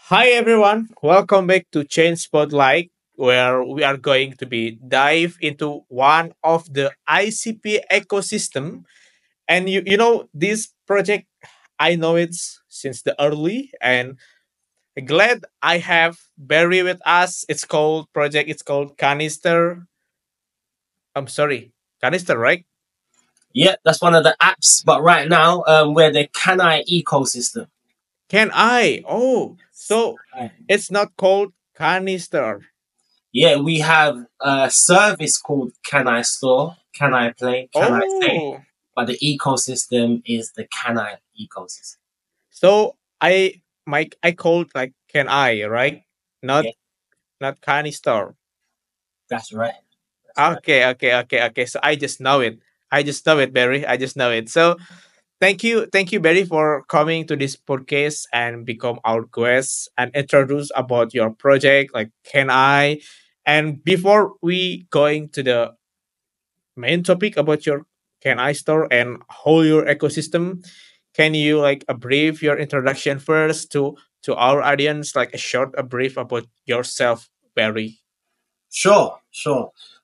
Hi everyone, welcome back to Chain Spotlight, where we are going to be dive into one of the ICP ecosystem. And you know this project, I know it's since the early, and glad I have Barry with us. It's called Canister. I'm sorry, Canister, right? Yeah, that's one of the apps. But right now, we're the Canai ecosystem. Can I? Oh, so Right. it's not called Canister. Yeah, we have a service called Canai Store, Canai Play, Canai Save, Oh, but the ecosystem is the Canai ecosystem. so I called like can I, right? Not Yeah, not canister. that's right. That's right. Okay. So I just know it. I just know it, Barry. I just know it. So thank you, Barry, for coming to this podcast and become our guest and introduce about your project, like can I. And before we going to the main topic about your can I store and whole your ecosystem, can you like a brief your introduction first to our audience, like a short a brief about yourself, Barry? Sure.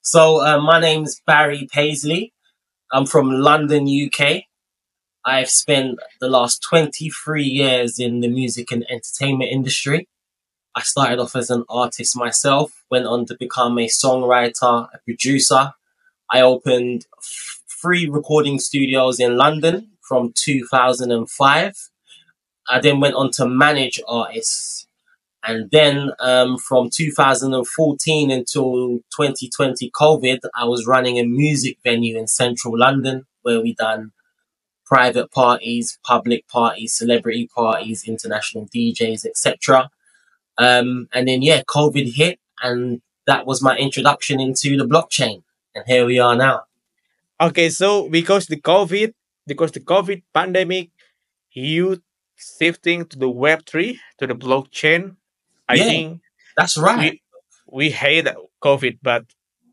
So my name's Barry Paisley. I'm from London, UK. I've spent the last 23 years in the music and entertainment industry. I started off as an artist myself, went on to become a songwriter, a producer. I opened three recording studios in London from 2005. I then went on to manage artists. And then from 2014 until 2020 COVID, I was running a music venue in central London where we done private parties, public parties, celebrity parties, international DJs, etc. And then yeah, COVID hit, and that was my introduction into the blockchain. And here we are now. Okay, so because the COVID pandemic, you shifting to the Web3 to the blockchain. I Yeah, think that's right. we we hate COVID, but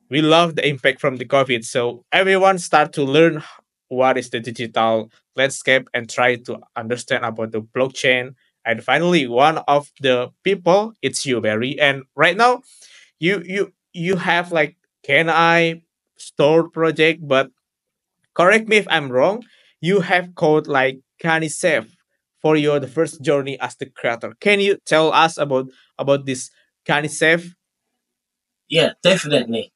we love the impact from the COVID. So everyone start to learn what is the digital landscape and try to understand about the blockchain. And finally, one of the people, it's you, Barry. And right now, you have like can I store project, but correct me if I'm wrong. You have code like Canisef for your the first journey as the creator. Can you tell us about this Canisef? Yeah, definitely.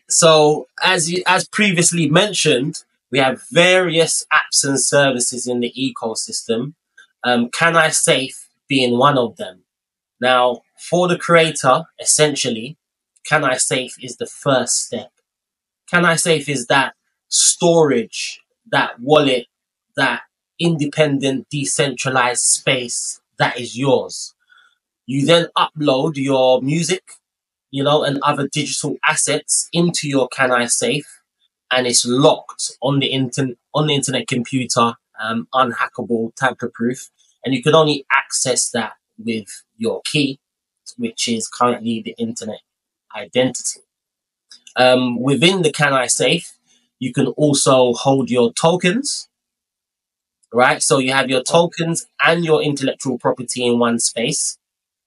So as previously mentioned, we have various apps and services in the ecosystem. Can I Safe being one of them. Now, for the creator, essentially, Can I Safe is the first step. Can I Safe is that storage, that wallet, that independent, decentralized space that is yours. You then upload your music, and other digital assets into your Can I Safe, and it's locked on the internet computer, unhackable, tamper-proof, and you can only access that with your key, which is currently the internet identity. Within the Can I Safe, you can also hold your tokens, right? So you have your Oh, tokens and your intellectual property in one space.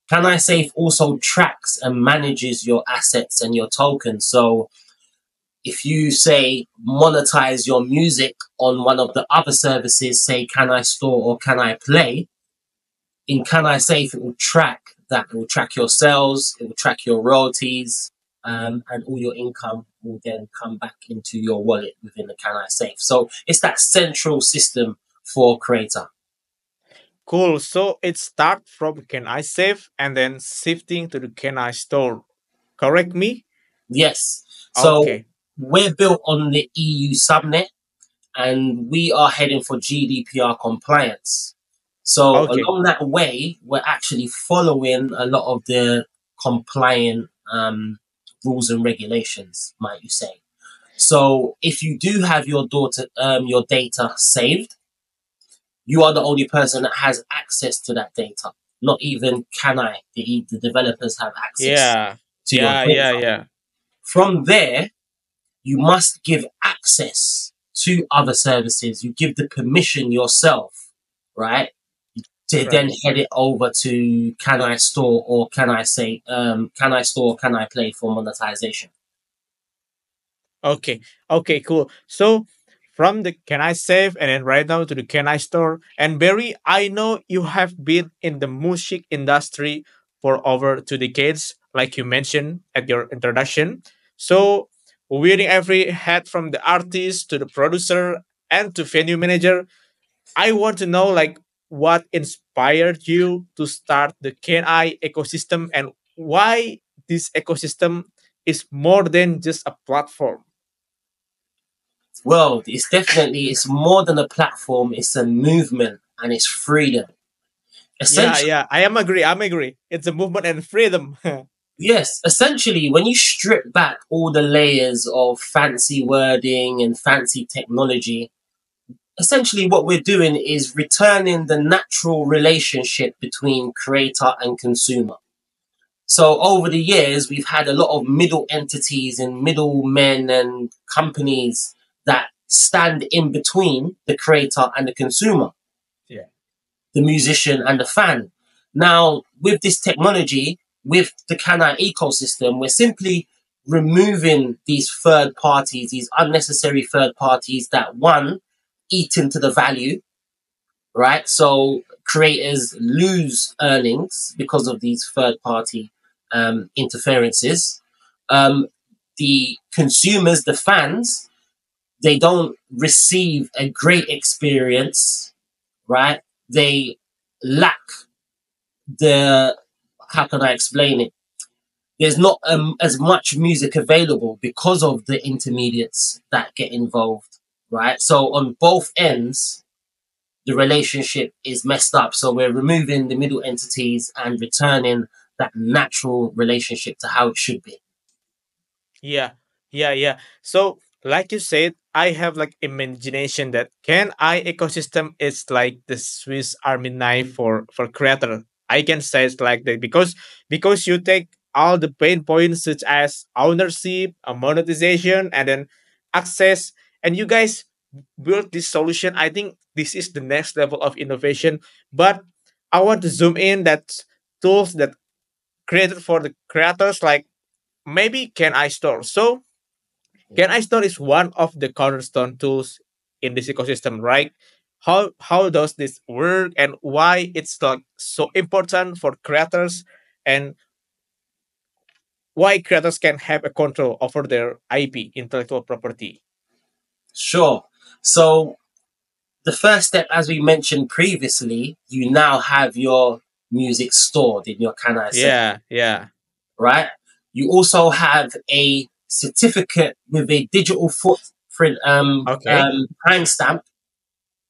Can I Safe also tracks and manages your assets and your tokens. So if you say monetize your music on one of the other services, say Can I Store or Can I Play, in Can I Safe it will track that. It will track your sales, it will track your royalties, and all your income will then come back into your wallet within the Can I Safe. So it's that central system for creator. cool. So it start from can I save and then shifting to the can I store. Correct me? Yes. So Okay. we're built on the EU subnet, and we are heading for GDPR compliance. So Okay. along that way, we're actually following a lot of the compliant rules and regulations, might you say. So if you do have your data saved, you are the only person that has access to that data. Not even can I. The developers have access Yeah. to your data. Yeah. From there, you must give access to other services. You give the permission yourself, right? to then Right. head it over to Can I Store or Can I say Can I Store, Can I Play for monetization. Okay. Okay, cool. So from the Can I Save and then right now to the Can I Store. And Barry, I know you have been in the music industry for over 2 decades, like you mentioned at your introduction. So wearing every hat from the artist to the producer and to venue manager, I want to know like what inspired you to start the Can I ecosystem and why this ecosystem is more than just a platform. Well, it's more than a platform, it's a movement and it's freedom. Yeah, Essentially, yeah, I am agree. I'm agree. It's a movement and freedom. yes, essentially, when you strip back all the layers of fancy wording and fancy technology, essentially what we're doing is returning the natural relationship between creator and consumer. So over the years, we've had a lot of middle entities and middlemen and companies that stand in between the creator and the consumer, Yeah. the musician and the fan. Now, with this technology, with the Canai ecosystem, we're simply removing these third parties, these unnecessary third parties that one, eat into the value, right? So creators lose earnings because of these third party interferences. Um, the consumers, the fans, they don't receive a great experience, right? They lack the, how can I explain it? There's not as much music available because of the intermediates that get involved, right? So on both ends, the relationship is messed up. So we're removing the middle entities and returning that natural relationship to how it should be. Yeah. Yeah, yeah. So like you said, I have like imagination that Can I ecosystem is like the Swiss Army knife for creator. I can say it's like that because you take all the pain points such as ownership, monetization, and then access, and you guys build this solution. I think this is the next level of innovation. But I want to zoom in that tools that created for the creators like maybe Can I Store. So Can I Store is one of the cornerstone tools in this ecosystem, right? How does this work and why it's like so important for creators and why creators can have a control over their IP, intellectual property? Sure. So the first step, as we mentioned previously, you now have your music stored in your Can I Save, Yeah, yeah. right? You also have a certificate with a digital footprint Okay. timestamp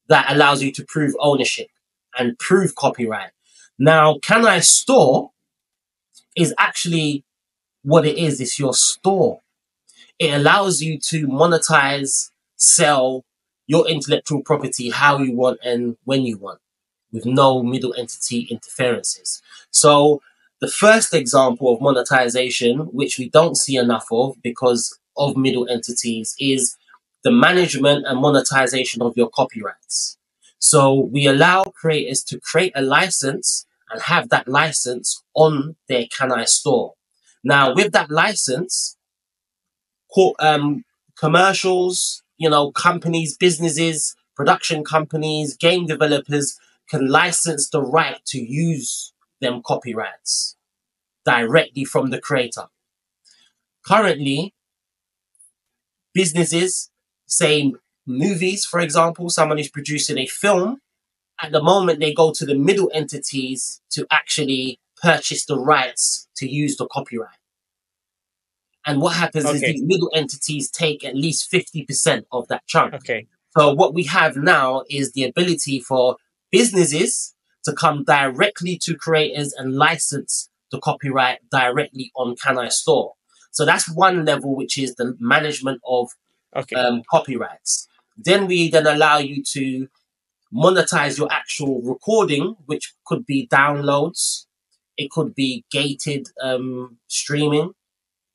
that allows you to prove ownership and prove copyright. Now, Can I Store is actually what it is. It's your store. It allows you to monetize, sell your intellectual property how you want and when you want with no middle entity interferences. So the first example of monetization, which we don't see enough of because of middle entities, is the management and monetization of your copyrights. So we allow creators to create a license and have that license on their Can I Store. Now, with that license, commercials, companies, businesses, production companies, game developers can license the right to use them copyrights directly from the creator. Currently, businesses, say movies, for example, someone is producing a film, at the moment they go to the middle entities to actually purchase the rights to use the copyright. And what happens is Okay. these middle entities take at least 50% of that chunk. Okay. So what we have now is the ability for businesses to come directly to creators and license the copyright directly on Can I Store. So that's one level, which is the management of Okay. copyrights. Then we then allow you to monetize your actual recording, which could be downloads, it could be gated streaming,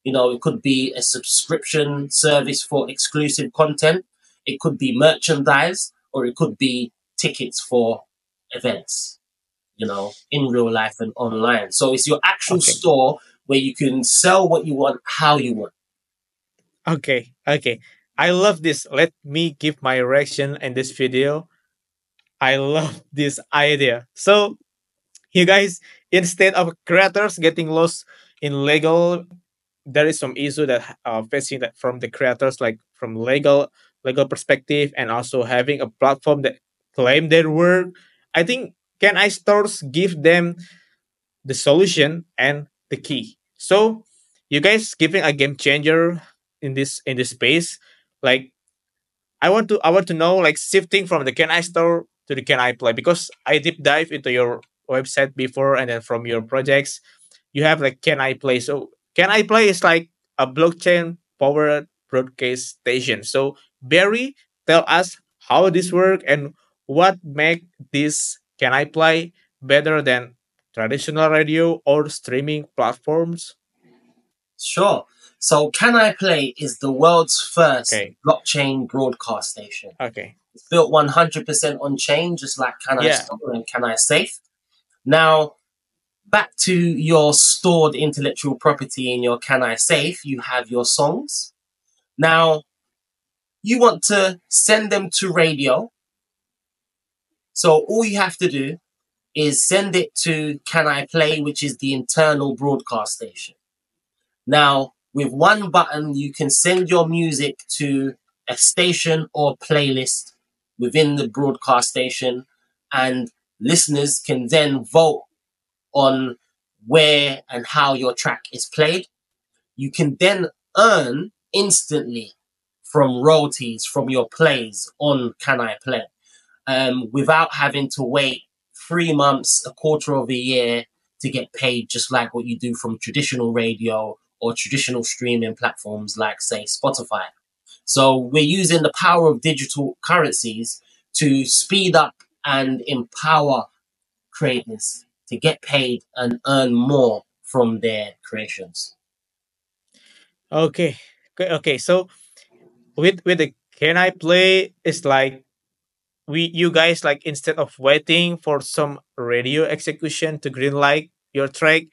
it could be a subscription service for exclusive content. It could be merchandise, or it could be tickets for events. in real life and online. So it's your actual Okay. store where you can sell what you want, how you want. Okay. Okay. I love this. Let me give my reaction in this video. I love this idea. So, you guys, instead of creators getting lost in legal, there is some issue that facing that from the creators, like from legal perspective, and also having a platform that claim their work. I think Can I stores give them the solution and the key. So you guys giving a game changer in this space. Like I want to know, like, shifting from the Can I store to the Can I play, because I deep dive into your website before, and then from your projects you have like Can I play. So Can I play is like a blockchain powered broadcast station. So Barry, tell us how this work and what make this Can I play better than traditional radio or streaming platforms. Sure. So Can I Play is the world's first Okay. blockchain broadcast station. Okay. It's built 100% on chain, just like Can I Yeah. Store and Can I Safe. Now, back to your stored intellectual property in your Can I Safe, you have your songs. Now, you want to send them to radio. So all you have to do is send it to Can I Play, which is the internal broadcast station. Now, with one button, you can send your music to a station or playlist within the broadcast station, and listeners can then vote on where and how your track is played. You can then earn instantly from royalties from your plays on Can I Play, without having to wait 3 months, a quarter of a year to get paid, just like what you do from traditional radio or traditional streaming platforms like, say, Spotify. So we're using the power of digital currencies to speed up and empower creators to get paid and earn more from their creations. Okay. Okay. Okay. So with the Can I play, it's like we you guys, like, instead of waiting for some radio execution to green light your track,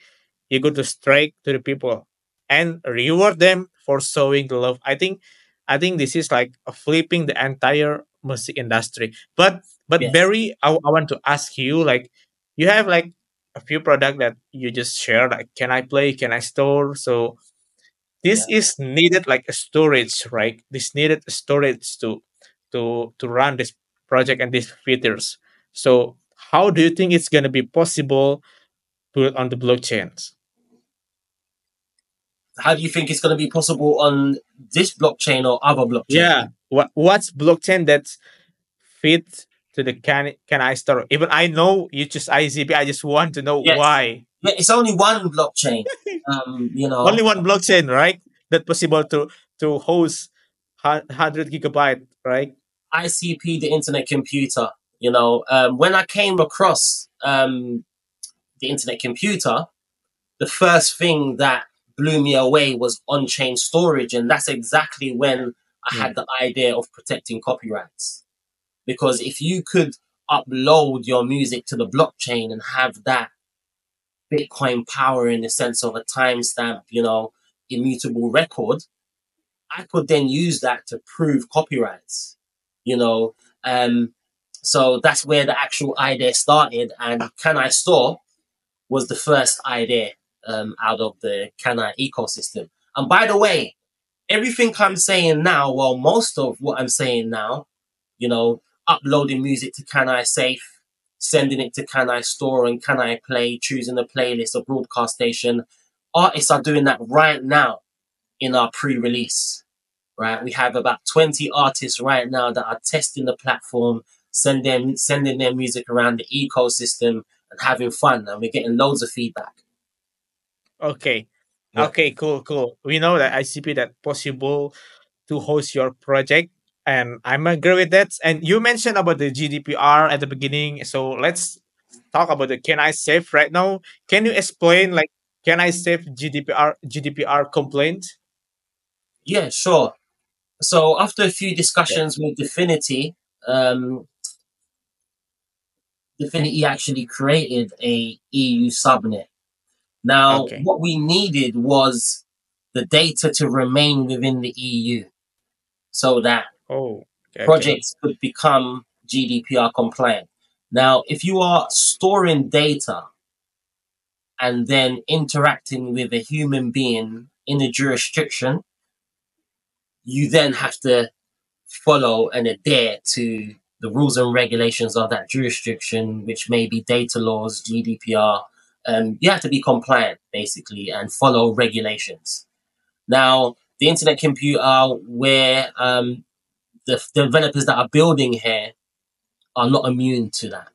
you go to straight to the people and reward them for showing the love. I think this is like a flipping the entire music industry. But Yes. Barry, I want to ask you, like, you have like a few product that you just share, like Can I play, Can I store. So this Yeah. is needed like a storage, right? This needed storage to run this project and these features. So how do you think it's going to be possible put on the blockchains? How do you think it's going to be possible on this blockchain or other blockchain? Yeah, what's blockchain that fit to the Can I store? Even I know you choose ICP, I just want to know Yes. why. Yeah, it's only one blockchain. Only one blockchain, right? That possible to host 100 gigabyte, right? ICP, the Internet Computer. When I came across the Internet Computer, the first thing that blew me away was on-chain storage, and that's exactly when I had Mm. the idea of protecting copyrights. Because if you could upload your music to the blockchain and have that Bitcoin power in the sense of a timestamp, immutable record, I could then use that to prove copyrights, you know. Um, so that's where the actual idea started. And Can I Store was the first idea out of the Can I ecosystem. And by the way, everything I'm saying now, well, most of what I'm saying now, uploading music to Can I Safe, sending it to Can I Store and Can I Play, choosing a playlist, a broadcast station, artists are doing that right now in our pre-release. Right, we have about 20 artists right now that are testing the platform, sending their music around the ecosystem and having fun, and we're getting loads of feedback. Okay. Yeah. Okay, cool, cool. We know that ICP that possible to host your project, and I'm agree with that. And you mentioned about the GDPR at the beginning, so let's talk about the Can I Save right now. Can you explain, like, Can I Save GDPR complaint? Yeah, sure. So after a few Okay. discussions with Dfinity, um, Definity actually created a EU subnet. Now, Okay. what we needed was the data to remain within the EU so that Oh, okay, okay. projects could become GDPR compliant. Now, if you are storing data and then interacting with a human being in a jurisdiction, you then have to follow and adhere to the rules and regulations of that jurisdiction, which may be data laws, GDPR. You have to be compliant, basically, and follow regulations. Now, the internet computer, where the developers that are building here are not immune to that.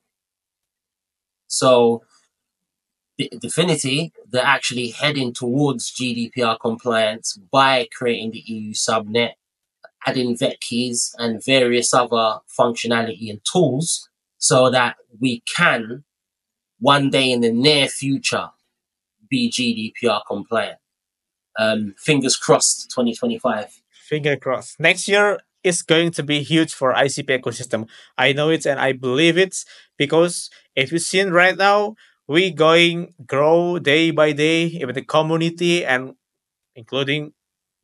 So, Definity, they're actually heading towards GDPR compliance by creating the EU subnet, adding vet keys and various other functionality and tools so that we can one day in the near future be GDPR compliant. Fingers crossed, 2025. Finger crossed. Next year is going to be huge for ICP ecosystem. I know it and I believe it because if you've seen right now, we going grow day by day, even the community and including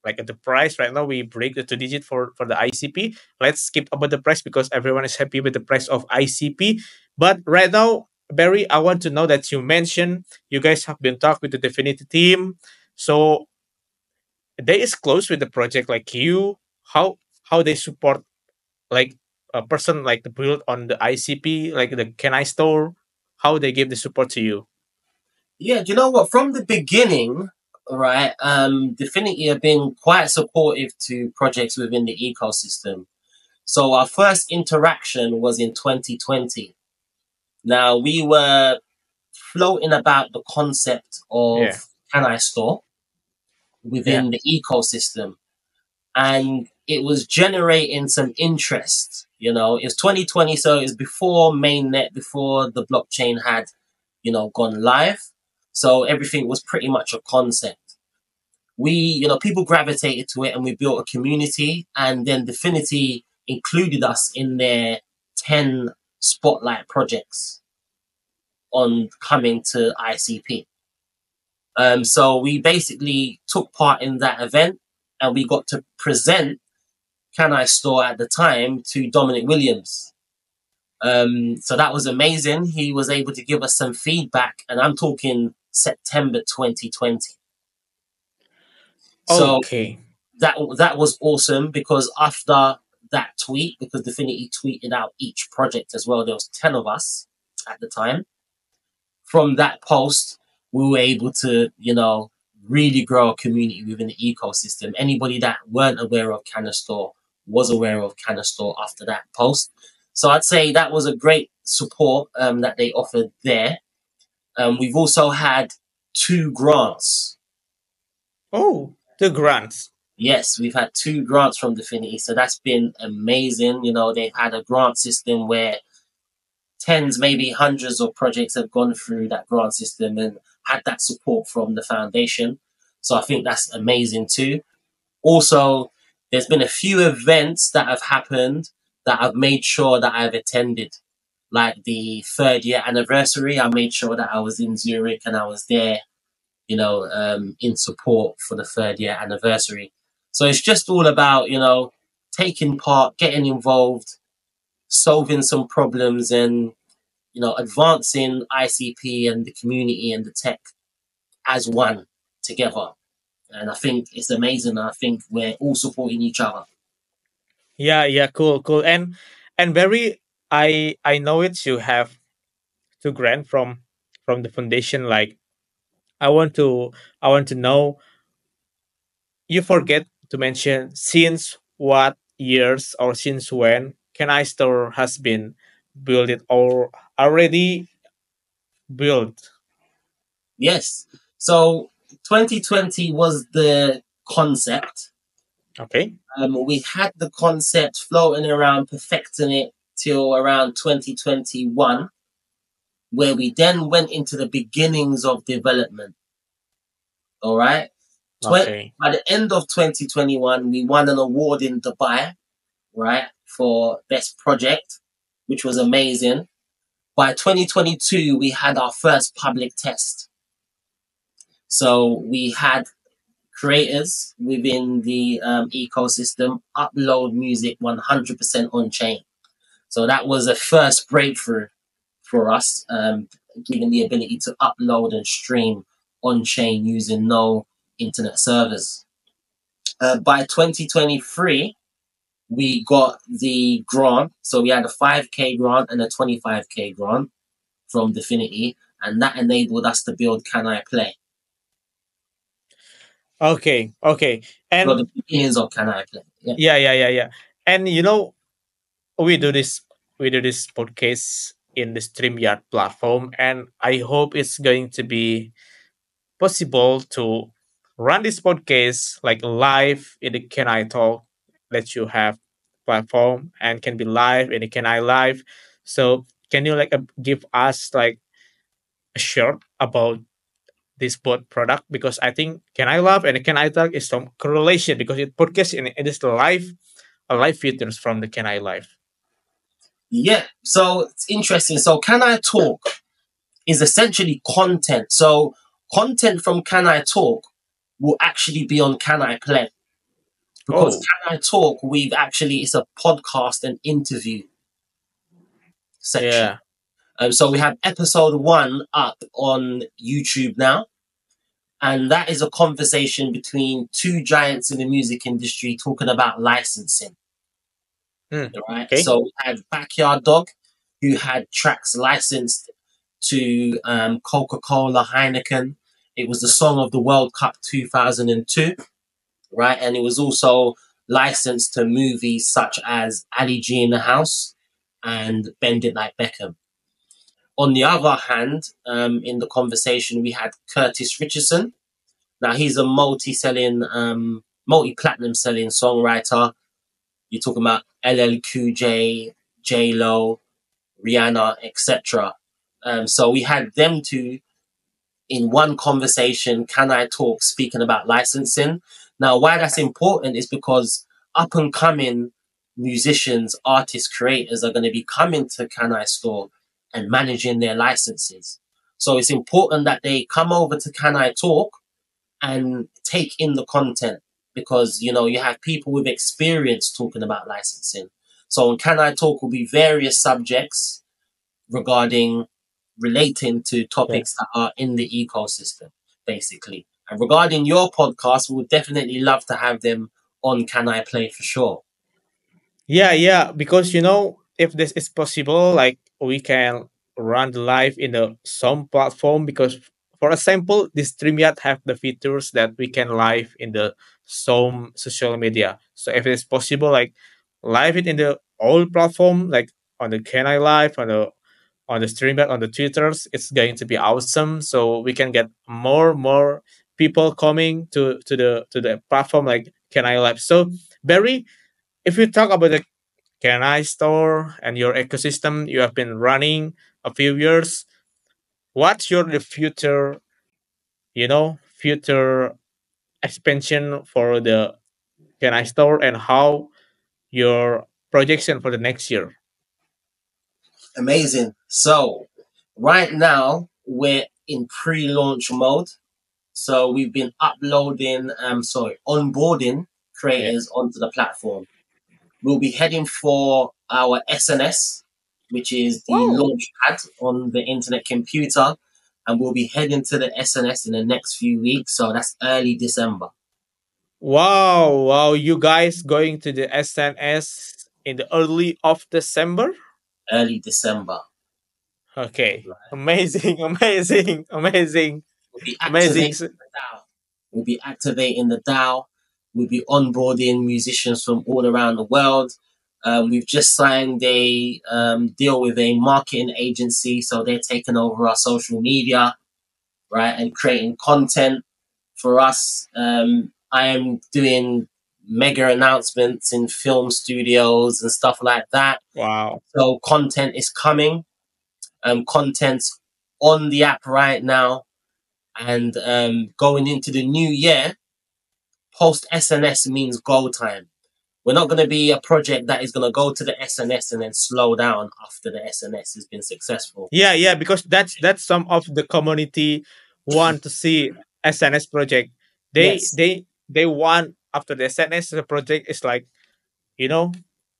like at the price right now we break the two digit for the ICP. Let's skip about the price because everyone is happy with the price of ICP. But right now, Barry, I want to know that you mentioned you guys have been talking with the Definity team. So they is close with the project like you. How they support like a person like the build on the ICP, like the Can I store, how they give the support to you. Yeah, do you know what? From the beginning, right, Definity have been quite supportive to projects within the ecosystem. So our first interaction was in 2020. Now we were floating about the concept Yeah. of Can I Store Yeah. within the ecosystem, and it was generating some interest. You know, it's 2020, so it's before mainnet, before the blockchain had, gone live. So everything was pretty much a concept. People gravitated to it, and we built a community. And then Definity included us in their 10 spotlight projects on coming to ICP. So we basically took part in that event, and we got to present Can I Store at the time to Dominic Williams. So that was amazing. He was able to give us some feedback, and I'm talking September 2020. So Okay. that was awesome because after that tweet, because Definity tweeted out each project as well, there was 10 of us at the time. From that post, we were able to, really grow a community within the ecosystem. Anybody that weren't aware of Can I Store was aware of Can I Store after that post. So I'd say that was a great support that they offered there. We've also had 2 grants. Oh, the grants. Yes, we've had 2 grants from Definity, so that's been amazing. They've had a grant system where tens, maybe hundreds of projects have gone through that grant system and had that support from the foundation. So I think that's amazing too. Also, there's been a few events that have happened that I've made sure that I've attended. Like the 3rd year anniversary, I made sure that I was in Zurich and I was there, in support for the 3rd year anniversary. So it's just all about, taking part, getting involved, solving some problems, and advancing ICP and the community and the tech as one together. And I think it's amazing. I think we're all supporting each other. Yeah, yeah, cool, cool. And very I know it you have two grant from the foundation. Like I want to I want to know you forget to mention since what years or since when Can I Store has been built it or already built. Yes. So 2020 was the concept. Okay. We had the concept floating around, perfecting it till around 2021, where we then went into the beginnings of development. All right. Okay. By the end of 2021, we won an award in Dubai, right, for best project, which was amazing. By 2022, we had our first public test. So we had creators within the ecosystem upload music 100% on chain. So that was a first breakthrough for us, giving the ability to upload and stream on chain using no internet servers. By 2023, we got the grant. So we had a 5K grant and a 25K grant from Dfinity, and that enabled us to build Can I Play? Okay, okay. Got the And beginnings of Can I Play? Yeah. yeah. And we do this podcast in the StreamYard platform, and I hope it's going to be possible to run this podcast like live in the Can I Talk that you have platform, and can be live in the Can I Live. So can you like give us like a short about this both product, because I think Can I Love and Can I Talk is some correlation because it podcast and it is live, a live features from the Can I Live. Yeah, so it's interesting. So Can I Talk is essentially content. So content from Can I Talk will actually be on Can I Play? Because Oh, Can I Talk, it's a podcast and interview section. yeah. So we have episode 1 up on YouTube now. And that is a conversation between two giants in the music industry talking about licensing. Right? Okay. So we had Backyard Dog, who had tracks licensed to Coca-Cola, Heineken. It was the song of the World Cup 2002, right? And it was also licensed to movies such as Ali G in the House and Bend It Like Beckham. On the other hand, in the conversation, we had Curtis Richardson. Now, he's a multi-platinum selling songwriter. You're talking about LL Cool J, J-Lo, Rihanna, etc. So we had them two in one conversation, Can I Talk, speaking about licensing. Now, why that's important is because up and coming musicians, artists, creators are going to be coming to Can I Store and managing their licenses. So it's important that they come over to Can I Talk and take in the content, because, you have people with experience talking about licensing. So on Can I Talk will be various subjects relating to Yeah. topics that are in the ecosystem, basically. And regarding your podcast, we would definitely love to have them on Can I Play for sure. Yeah. Because if this is possible, like we can run the live in the some platform, because for example, this StreamYard have the features that we can live in the some social media. So if it's possible, like live it in the all platform, like on the Can I Live, on the StreamYard, on the Twitters, it's going to be awesome. So we can get more people coming to the platform like Can I Live. So Barry, if you talk about the Can I Store and your ecosystem you have been running a few years, what's your the future expansion for the Can I Store, and how your projection for the next year? Amazing. So right now we're in pre-launch mode. So we've been onboarding Yeah. creators onto the platform. We'll be heading for our SNS, which is the Wow. launch pad on the internet computer, and we'll be heading to the SNS in the next few weeks. So that's early December. Wow. You guys going to the SNS in the early of December? Early December. Okay. Amazing, amazing, amazing, We'll be amazing. activating the DAO. We'll be activating the DAO. We'll be onboarding musicians from all around the world. We've just signed a deal with a marketing agency, so they're taking over our social media, right, and creating content for us. I am doing mega announcements in film studios and stuff like that. Wow. So content is coming. Content's on the app right now, and going into the new year, post SNS means go time. We're not going to be a project that is going to go to the SNS and then slow down after the SNS has been successful. Yeah, yeah, because that's some of the community want to see SNS project. They Yes, they they want after the SNS project is like, you know,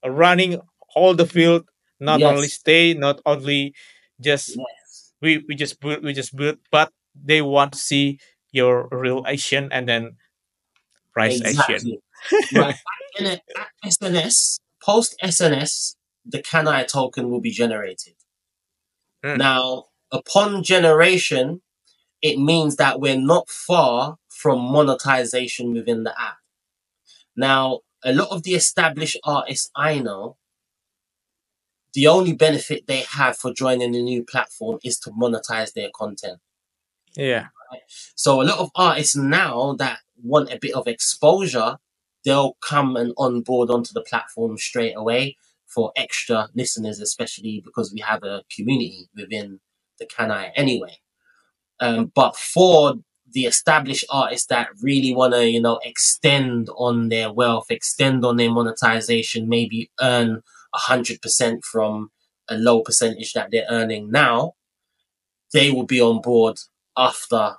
running all the field, not only yes, stay, not only just yes, we just build, but they want to see your real action and then price action. exactly. Right. At SNS, post SNS, the Kanai token will be generated. Hmm. Now, upon generation, it means that we're not far from monetization within the app. Now, a lot of the established artists I know, the only benefit they have for joining a new platform is to monetize their content. Yeah. So a lot of artists now that want a bit of exposure, they'll come and onboard onto the platform straight away for extra listeners, especially because we have a community within the Kanai anyway. But for the established artists that really want to, extend on their wealth, extend on their monetization, maybe earn 100% from a low percentage that they're earning now, they will be on board after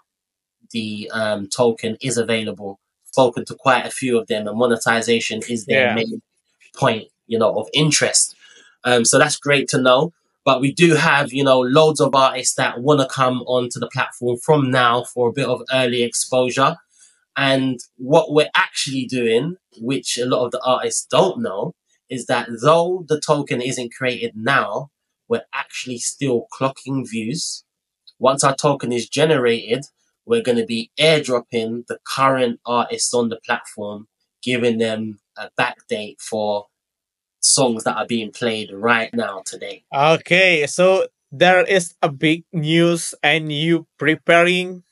the token is available. Spoken to quite a few of them, and monetization is their Yeah. main point, of interest. So that's great to know. But we do have, loads of artists that want to come onto the platform from now for a bit of early exposure. And what we're actually doing, which a lot of the artists don't know, is that though the token isn't created now, we're actually still clocking views. Once our token is generated, we're going to be airdropping the current artists on the platform, giving them a backdate for songs that are being played right now today. Okay, so there is a big news and you preparing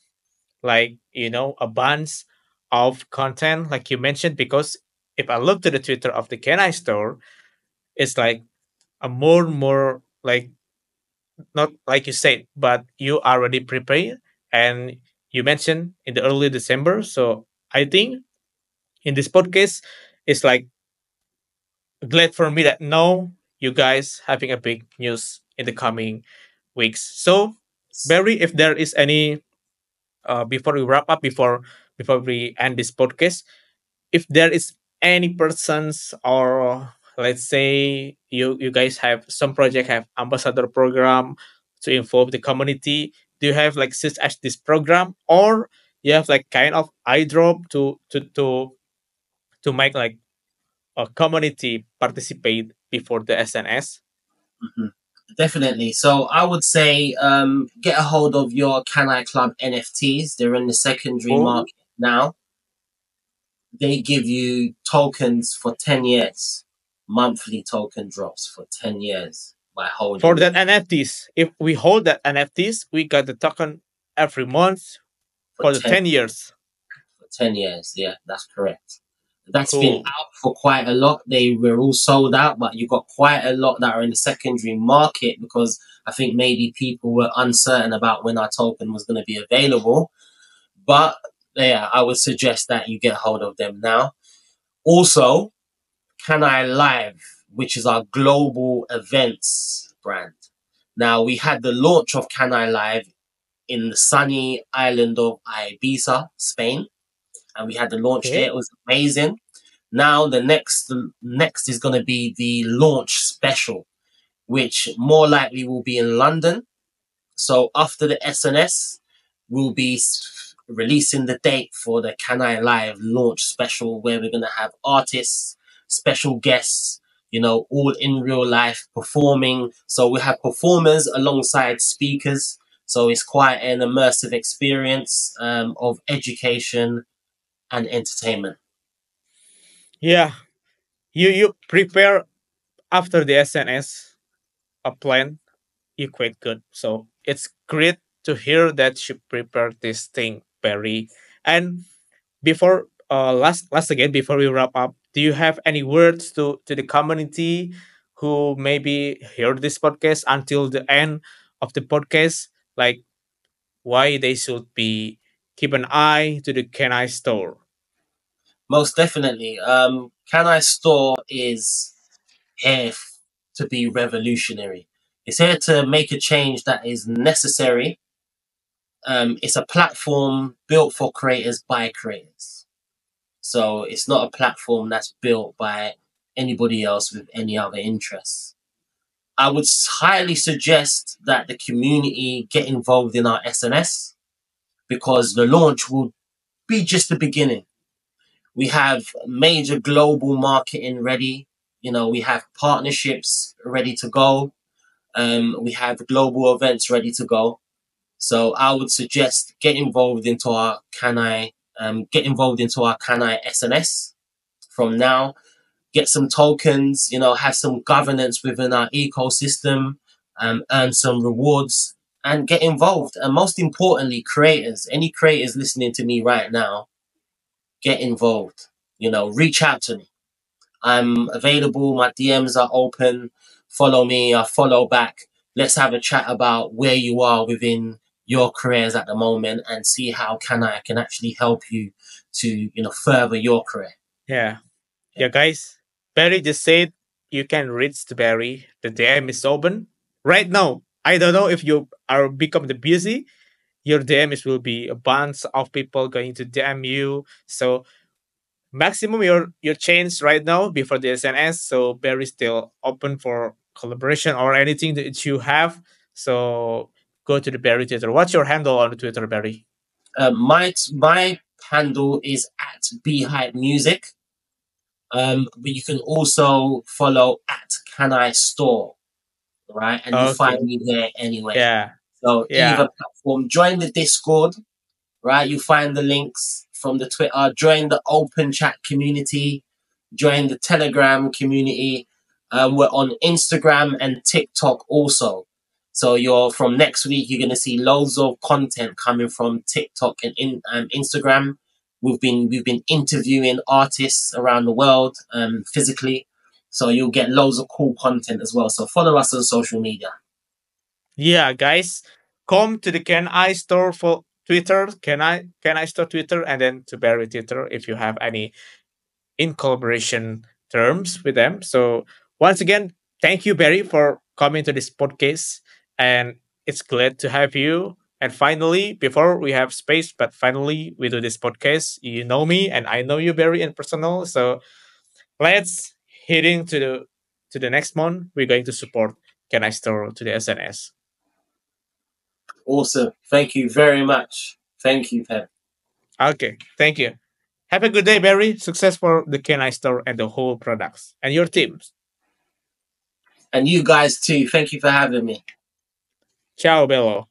like, a bunch of content like you mentioned, because if I look to the Twitter of the Kenai store, it's like a more and more like, not like you said, but you already prepared and you mentioned in the early December. So I think in this podcast, it's like glad for me that now you guys having a big news in the coming weeks. So Barry, if there is any before we wrap up, before we end this podcast, if there is any persons or let's say you guys have some project have ambassador program to involve the community, do you have like such as this program, or you have like kind of eye drop to make like a community participate before the SNS? Mhm. Definitely. So I would say get a hold of your Can I Club NFTs. They're in the secondary Oh, market now. They give you tokens for 10 years, monthly token drops for 10 years by for holding that NFTs, if we hold that NFTs, we got the token every month for for the 10 10 years. for 10 years. Yeah, that's correct. That's been Cool. out for quite a lot. They were all sold out, but you got quite a lot that are in the secondary market because I think maybe people were uncertain about when our token was going to be available. But yeah, I would suggest that you get hold of them now. Also, Can I Live, which is our global events brand. Now, we had the launch of Can I Live in the sunny island of Ibiza, Spain, and we had the launch there. Okay. It was amazing. Now the next is going to be the launch special, which more likely will be in London. So after the SNS, we'll be releasing the date for the Can I Live launch special, where we're going to have artists, special guests, all in real life performing. So we have performers alongside speakers. So it's quite an immersive experience of education and entertainment. Yeah. You prepare after the SNS a plan, you quite good. So it's great to hear that you prepare this thing, Barry. And before last again, before we wrap up, do you have any words to the community who maybe hear this podcast until the end of the podcast, like why they should be keep an eye to the Kenai store? Most definitely. Can I Store is here to be revolutionary. It's here to make a change that is necessary. It's a platform built for creators by creators. So it's not a platform that's built by anybody else with any other interests. I would highly suggest that the community get involved in our SNS because the launch will be just the beginning. We have major global marketing ready. You know, we have partnerships ready to go. We have global events ready to go. So I would suggest get involved into our Can I SNS from now. Get some tokens, you know, have some governance within our ecosystem, earn some rewards, and get involved. And most importantly, creators, any creators listening to me right now, get involved. You know, reach out to me. I'm available. My DMs are open. Follow me. I follow back. Let's have a chat about where you are within your careers at the moment and see how can actually help you to, you know, further your career. Yeah. Yeah, guys. Barry just said you can reach the Barry. The DM is open right now. I don't know if you are become the busy. Your DMs will be a bunch of people going to DM you. So maximum your change right now before the SNS. So Barry still open for collaboration or anything that you have. So go to the Barry Twitter. What's your handle on the Twitter, Barry? My handle is at Beehive Music. But you can also follow at Can I Store, right? And you'll Okay. find me there anyway. Yeah. So Yeah. either platform, join the Discord, right? You find the links from the Twitter, join the open chat community, join the Telegram community. We're on Instagram and TikTok also. So you're from next week, you're going to see loads of content coming from TikTok and Instagram. We've been interviewing artists around the world physically, so you'll get loads of cool content as well. So follow us on social media. Yeah, guys. Come to the Can I Store for Twitter. Can I Store Twitter and then to Barry Twitter if you have any in collaboration terms with them. So once again, thank you, Barry, for coming to this podcast. And it's glad to have you. And finally, before we have space, but finally we do this podcast. You know me and I know you, Barry, in personal. So let's heading to the next month. We're going to support Can I Store to the SNS. Awesome. Thank you very much. Thank you, Pep. Okay, thank you. Have a good day, Barry. Success for the Can I Store and the whole products and your teams. And you guys too. Thank you for having me. Ciao, Bello.